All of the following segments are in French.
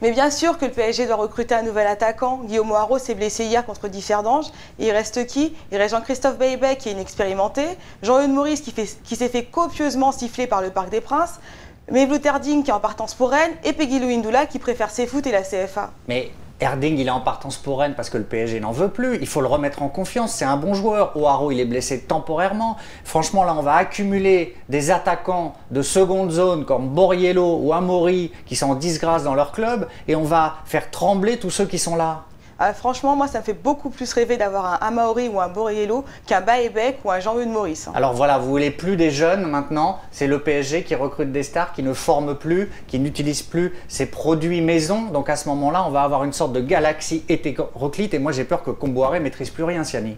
Mais bien sûr que le PSG doit recruter un nouvel attaquant. Guillaume Haro s'est blessé hier contre Differdange. Et il reste qui? Il reste Jean-Christophe Bailly qui est inexpérimenté, Jean-Eudes Maurice qui s'est fait copieusement siffler par le Parc des Princes, Mevlut Erding qui est en partance pour Rennes et Pegguilou Ndoula qui préfère ses foot et la CFA. Mais Erding, il est en partance pour Rennes parce que le PSG n'en veut plus. Il faut le remettre en confiance. C'est un bon joueur. O'Haro, il est blessé temporairement. Franchement, là, on va accumuler des attaquants de seconde zone comme Borriello ou Amori qui sont en disgrâce dans leur club et on va faire trembler tous ceux qui sont là. Franchement, moi, ça me fait beaucoup plus rêver d'avoir un Amaury ou un Borriello qu'un Baebek ou un Jean-Eudes Maurice. Alors voilà, vous voulez plus des jeunes maintenant, c'est le PSG qui recrute des stars, qui ne forme plus, qui n'utilise plus ses produits maison. Donc à ce moment-là, on va avoir une sorte de galaxie hétéroclite et moi j'ai peur que Kombouaré ne maîtrise plus rien, Siani.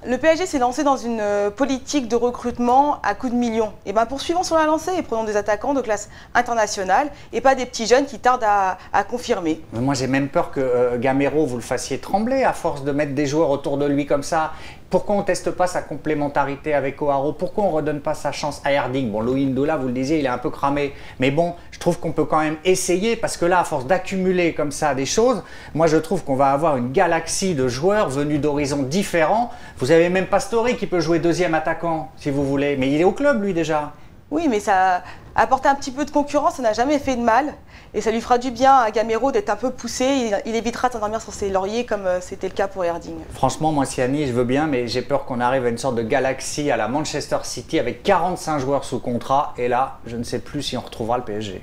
Le PSG s'est lancé dans une politique de recrutement à coups de millions. Et poursuivons sur la lancée et prenons des attaquants de classe internationale et pas des petits jeunes qui tardent à confirmer. Mais moi j'ai même peur que Gamero vous le fassiez trembler à force de mettre des joueurs autour de lui comme ça. Pourquoi on ne teste pas sa complémentarité avec O'Haro? Pourquoi on ne redonne pas sa chance à Erding? Bon, Louis Ndoula, vous le disiez, il est un peu cramé. Mais bon, je trouve qu'on peut quand même essayer parce que là, à force d'accumuler comme ça des choses, moi je trouve qu'on va avoir une galaxie de joueurs venus d'horizons différents. Vous avez même Pastore qui peut jouer deuxième attaquant, si vous voulez. Mais il est au club, lui, déjà. Oui, mais ça apporter un petit peu de concurrence, ça n'a jamais fait de mal. Et ça lui fera du bien à Gamero d'être un peu poussé. Il évitera de s'endormir sur ses lauriers comme c'était le cas pour Erding. Franchement, moi, Siani, je veux bien, mais j'ai peur qu'on arrive à une sorte de galaxie à la Manchester City avec 45 joueurs sous contrat. Et là, je ne sais plus si on retrouvera le PSG.